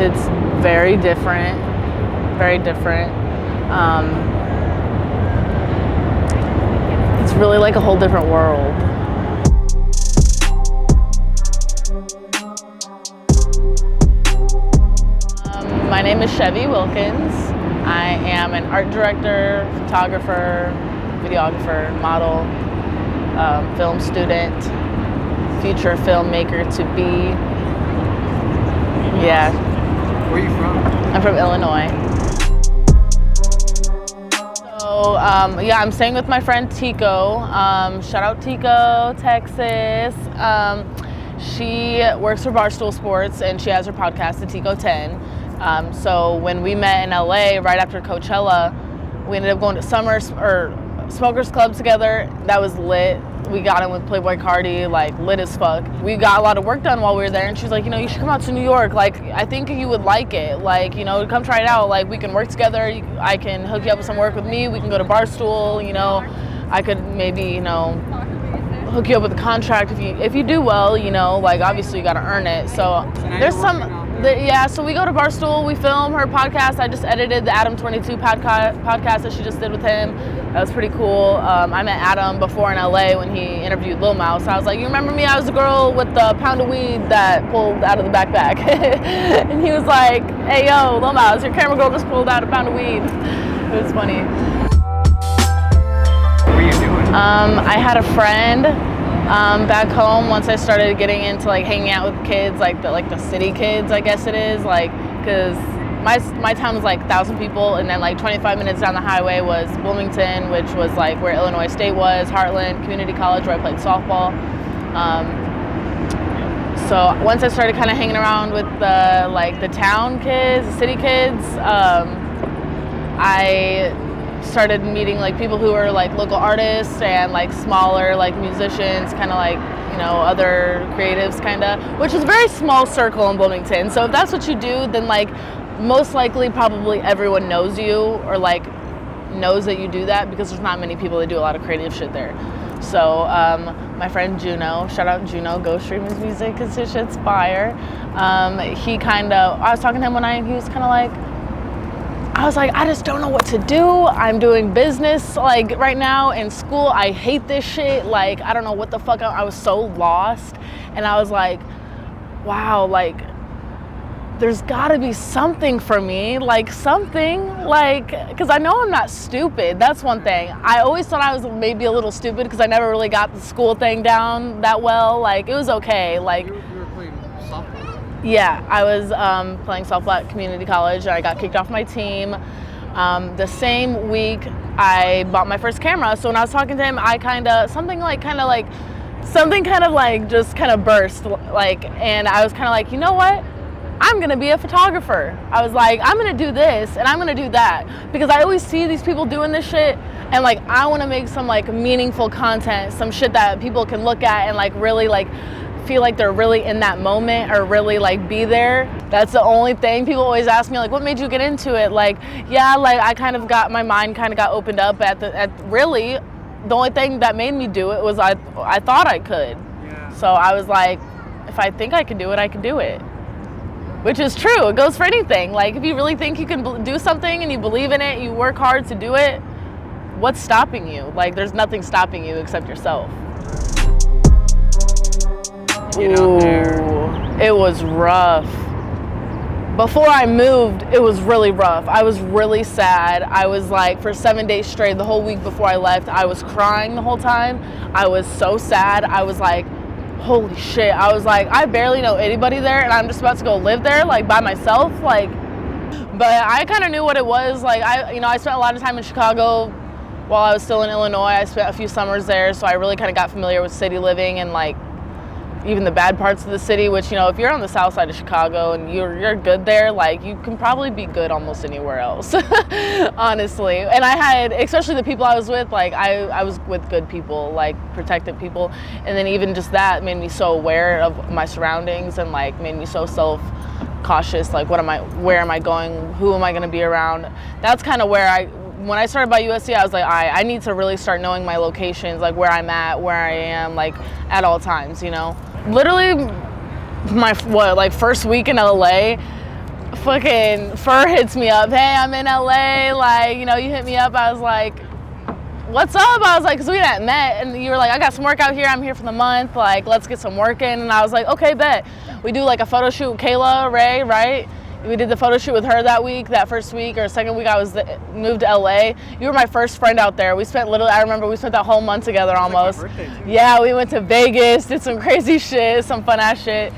It's very different, very different. It's really like a whole different world. My name is Chevy Wilkins. I am an art director, photographer, videographer, model, film student, future filmmaker to be. Yeah. Where are you from? I'm from Illinois. So, yeah, I'm staying with my friend Tico. Shout out Tico, Texas. She works for Barstool Sports and she has her podcast, the Tico 10. So when we met in LA right after Coachella, we ended up going to Smokers Club together. That was lit. We got in with Playboy Cardi, like lit as fuck. We got a lot of work done while we were there, and she was like, you know, you should come out to New York. Like, I think you would like it. Like, you know, come try it out. Like, we can work together. I can hook you up with some work with me. We can go to Barstool. You know, I could maybe, you know, hook you up with a contract if you do well. You know, like obviously you got to earn it. So there's some. Yeah, so we go to Barstool, we film her podcast. I just edited the Adam 22 podcast that she just did with him. That was pretty cool. I met Adam before in LA when he interviewed Lil Mouse. I was like, you remember me? I was the girl with the pound of weed that pulled out of the backpack. And he was like, hey, yo, Lil Mouse, your camera girl just pulled out a pound of weed. It was funny. What were you doing? I had a friend back home once I started getting into like hanging out with kids, like the city kids, I guess it is, like, because my town was like 1,000 people, and then like 25 minutes down the highway was Bloomington, which was like where Illinois State was, Heartland Community College, where I played softball. So once I started kind of hanging around with the town kids, the city kids, I started meeting like people who are like local artists and like smaller like musicians, kind of like, you know, other creatives kind of, which is a very small circle in Bloomington. So if that's what you do, then like most likely probably everyone knows you or like knows that you do that, because there's not many people that do a lot of creative shit there. So my friend Juno, shout out Juno, go stream his music because his shit's fire. He kind of, I was talking to him one night and he was kind of like, I was like, I just don't know what to do. I'm doing business like right now in school. I hate this shit. Like, I don't know what the fuck. I was so lost. And I was like, wow, like there's gotta be something for me, like something, like, cause I know I'm not stupid. That's one thing. I always thought I was maybe a little stupid because I never really got the school thing down that well. Like, it was okay. Like, You were playing softball? Yeah, I was playing softball at community college, and I got kicked off my team. The same week, I bought my first camera. So when I was talking to him, I something just kind of burst, like, and I was kind of like, you know what? I'm gonna be a photographer. I was like, I'm gonna do this and I'm gonna do that, because I always see these people doing this shit, and like I want to make some like meaningful content, some shit that people can look at and like really like feel like they're really in that moment or really like be there. That's the only thing. People always ask me like, what made you get into it? Like, yeah, like I kind of got, my mind kind of got opened up at really the only thing that made me do it was I thought I could. Yeah. So I was like, if I think I can do it, I can do it. Which is true. It goes for anything. Like, if you really think you can do something and you believe in it, you work hard to do it, what's stopping you? Like, there's nothing stopping you except yourself. Get out there. It was rough. Before I moved, it was really rough. I was really sad. I was like, for 7 days straight, the whole week before I left, I was crying the whole time. I was so sad. I was like, holy shit. I was like, I barely know anybody there, and I'm just about to go live there, like, by myself. Like, but I kind of knew what it was. Like, I spent a lot of time in Chicago while I was still in Illinois. I spent a few summers there, so I really kind of got familiar with city living and like even the bad parts of the city, which, you know, if you're on the south side of Chicago and you're good there, like, you can probably be good almost anywhere else, honestly. And I had, especially the people I was with, like, I was with good people, like, protected people. And then even just that made me so aware of my surroundings and, like, made me so self-cautious, like, where am I going? Who am I going to be around? That's kind of where when I started by USC, I was like, I need to really start knowing my locations, like where I'm at, where I am, like at all times, you know? Literally my, first week in LA, fucking Fur hits me up. Hey, I'm in LA. Like, you know, you hit me up. I was like, what's up? I was like, because we hadn't met, and you were like, I got some work out here. I'm here for the month. Like, let's get some work in. And I was like, okay, bet. We do like a photo shoot with Kayla Ray, right? We did the photo shoot with her that first week or second week I was moved to LA. You were my first friend out there. I remember we spent that whole month together almost. Like my birthday too. Yeah, we went to Vegas, did some crazy shit, some fun ass shit.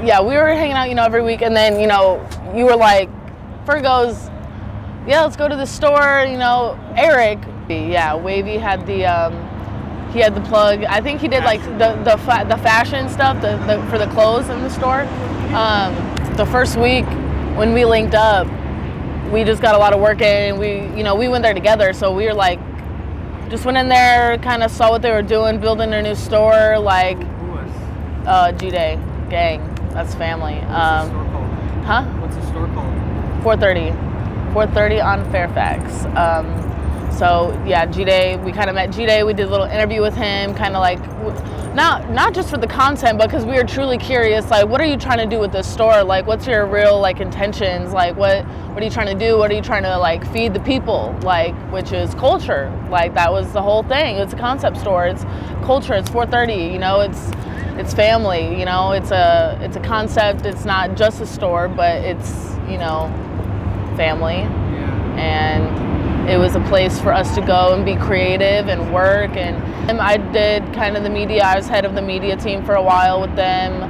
Yeah, we were hanging out, you know, every week, and then, you know, you were like, Fur goes, yeah, let's go to the store, you know, Eric. Yeah, Wavy had he had the plug. I think he did like the fashion stuff, for the clothes in the store. The first week when we linked up, we just got a lot of work in, and we went there together, so we were like, just went in there, kind of saw what they were doing, building their new store, like, Who was? G-Day gang, that's family. What's the store called? Huh? What's the store called? 430 on Fairfax. So yeah, G-Day, we kind of met G-Day, we did a little interview with him, kind of like, not just for the content, but because we were truly curious, like, what are you trying to do with this store? Like, what's your real, like, intentions? Like, what are you trying to do? What are you trying to, like, feed the people? Like, which is culture. Like, that was the whole thing. It's a concept store. It's culture. It's 430, you know, it's family, you know, it's a concept. It's not just a store, but it's, you know, family. Yeah. And it was a place for us to go and be creative and work. And I did kind of the media. I was head of the media team for a while with them.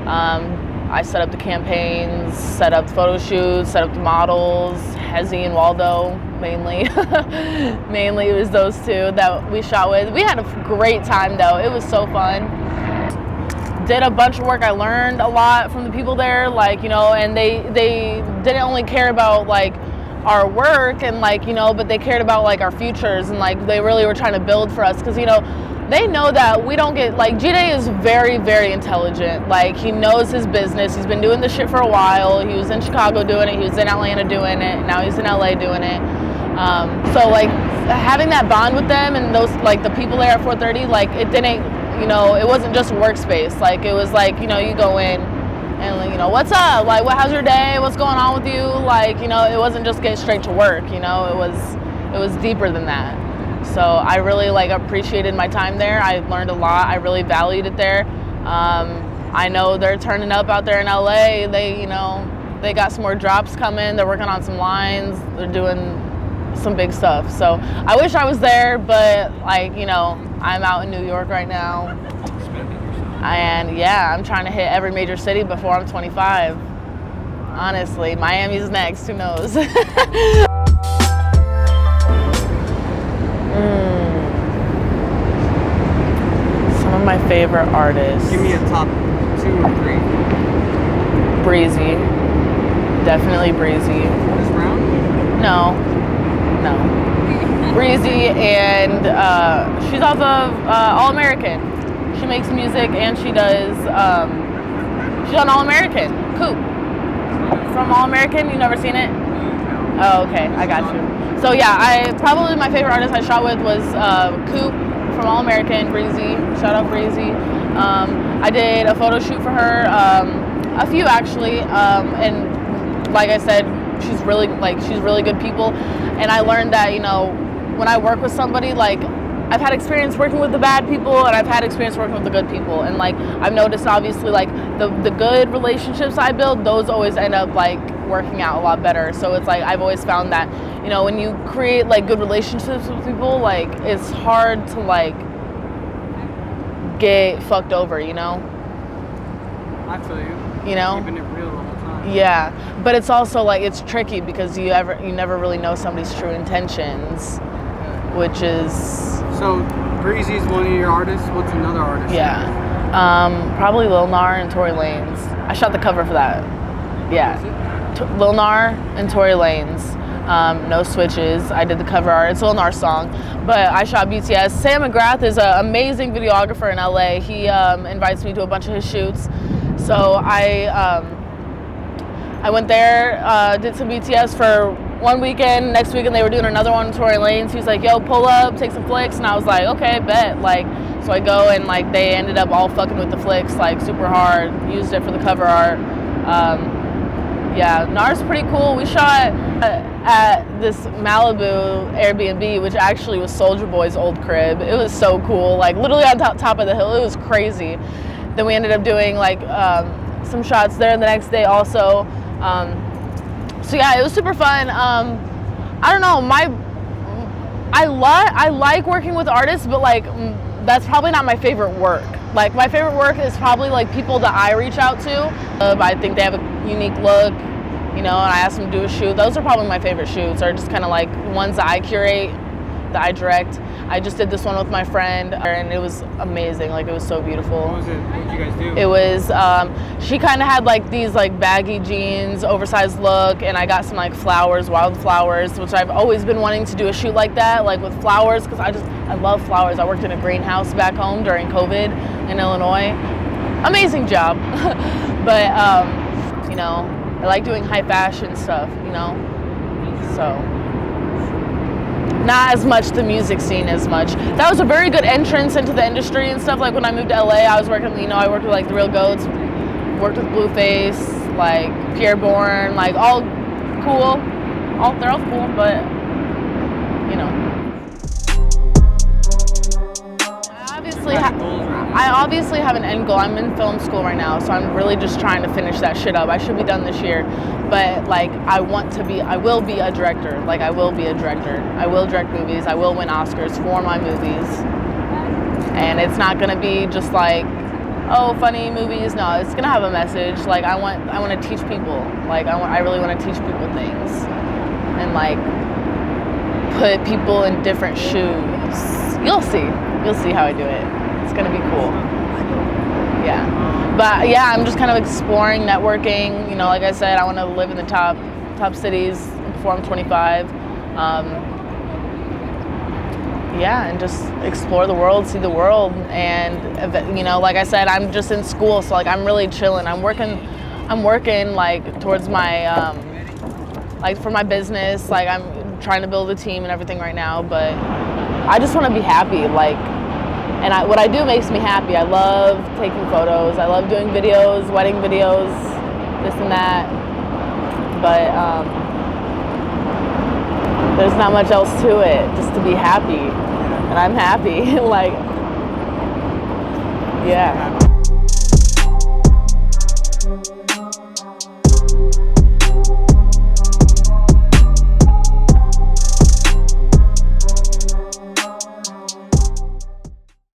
I set up the campaigns, set up photo shoots, set up the models, Hezzy and Waldo mainly. Mainly it was those two that we shot with. We had a great time though. It was so fun. Did a bunch of work. I learned a lot from the people there, like, you know, and they didn't only care about like our work and like, you know, but they cared about like our futures, and like they really were trying to build for us, because, you know, they know that we don't get, like, G-Day is very, very intelligent. Like, he knows his business. He's been doing this shit for a while. He was in Chicago doing it. He was in Atlanta doing it. Now he's in LA doing it. So like having that bond with them and those, like, the people there at 430, like, it didn't, you know, it wasn't just workspace. Like, it was like, you know, you go in and, you know, what's up? Like, how's your day? What's going on with you? Like, you know, it wasn't just get straight to work, you know, it was deeper than that. So I really, like, appreciated my time there. I learned a lot. I really valued it there. I know they're turning up out there in LA. They, you know, they got some more drops coming. They're working on some lines. They're doing some big stuff. So I wish I was there, but, like, you know, I'm out in New York right now. And yeah, I'm trying to hit every major city before I'm 25. Honestly, Miami's next, who knows? Some of my favorite artists. Give me a top 2 or 3. Breezy. Definitely Breezy. Chris Brown? No. Breezy, and she's off of All American. She makes music, and she does, she's on All American. Coop. From All American, you never seen it? Oh, okay, I got you. So yeah, probably my favorite artist I shot with was Coop from All American, Breezy. Shout out Breezy. I did a photo shoot for her, a few actually, and like I said, she's really good people. And I learned that, you know, when I work with somebody, like, I've had experience working with the bad people, and I've had experience working with the good people. And, like, I've noticed, obviously, like, the good relationships I build, those always end up, like, working out a lot better. So it's like, I've always found that, you know, when you create, like, good relationships with people, like, it's hard to, like, get fucked over, you know? I feel you. You know? Keeping it real all the time. Yeah, but it's also, like, it's tricky because you never really know somebody's true intentions, which is... So, Breezy's one of your artists. What's another artist? Yeah. Probably Lil Nar and Tory Lanez. I shot the cover for that. Yeah. Lil Nar and Tory Lanez. No switches. I did the cover art. It's a Lil Nar song. But I shot BTS. Sam McGrath is an amazing videographer in LA. He invites me to a bunch of his shoots. So I went there, did some BTS for one weekend. Next weekend they were doing another one in Tory Lanez. He was like, yo, pull up, take some flicks. And I was like, okay, bet. Like, so I go, and like they ended up all fucking with the flicks, like super hard. Used it for the cover art. Yeah, NAR's pretty cool. We shot at this Malibu Airbnb, which actually was Soulja Boy's old crib. It was so cool, like literally on top of the hill. It was crazy. Then we ended up doing like some shots there the next day also. So yeah, it was super fun. I don't know, I like working with artists, but like that's probably not my favorite work. Like my favorite work is probably like people that I reach out to. I think they have a unique look, you know, and I ask them to do a shoot. Those are probably my favorite shoots, or just kind of like ones that I curate, that I direct. I just did this one with my friend, and it was amazing. Like it was so beautiful. What was it? What did you guys do? It was, she kind of had like these like baggy jeans, oversized look, and I got some like flowers, wildflowers, which I've always been wanting to do a shoot like that, like with flowers, because I love flowers. I worked in a greenhouse back home during COVID in Illinois. Amazing job. But, you know, I like doing high fashion stuff, you know, so. Not as much the music scene as much. That was a very good entrance into the industry and stuff. Like when I moved to LA, I was working, you know, I worked with like The Real Goats, worked with Blueface, like Pierre Bourne, like all cool. They're all cool, but you know. I obviously have an end goal. I'm in film school right now, so I'm really just trying to finish that shit up. I should be done this year, but like I will be a director. Like I will be a director. I will direct movies. I will win Oscars for my movies. And it's not gonna be just like, oh, funny movies. No, it's gonna have a message. Like I want to teach people. Like I really want to teach people things, and like put people in different shoes. You'll see how I do it. It's gonna be cool. Yeah, but yeah, I'm just kind of exploring networking. You know, like I said, I want to live in the top cities before I'm 25. Yeah, and just explore the world, see the world, and you know, like I said, I'm just in school, so like I'm really chilling. I'm working like towards my like for my business. Like I'm trying to build a team and everything right now, but I just want to be happy. Like. And what I do makes me happy. I love taking photos. I love doing videos, wedding videos, this and that. But there's not much else to it, just to be happy. And I'm happy. Like, yeah.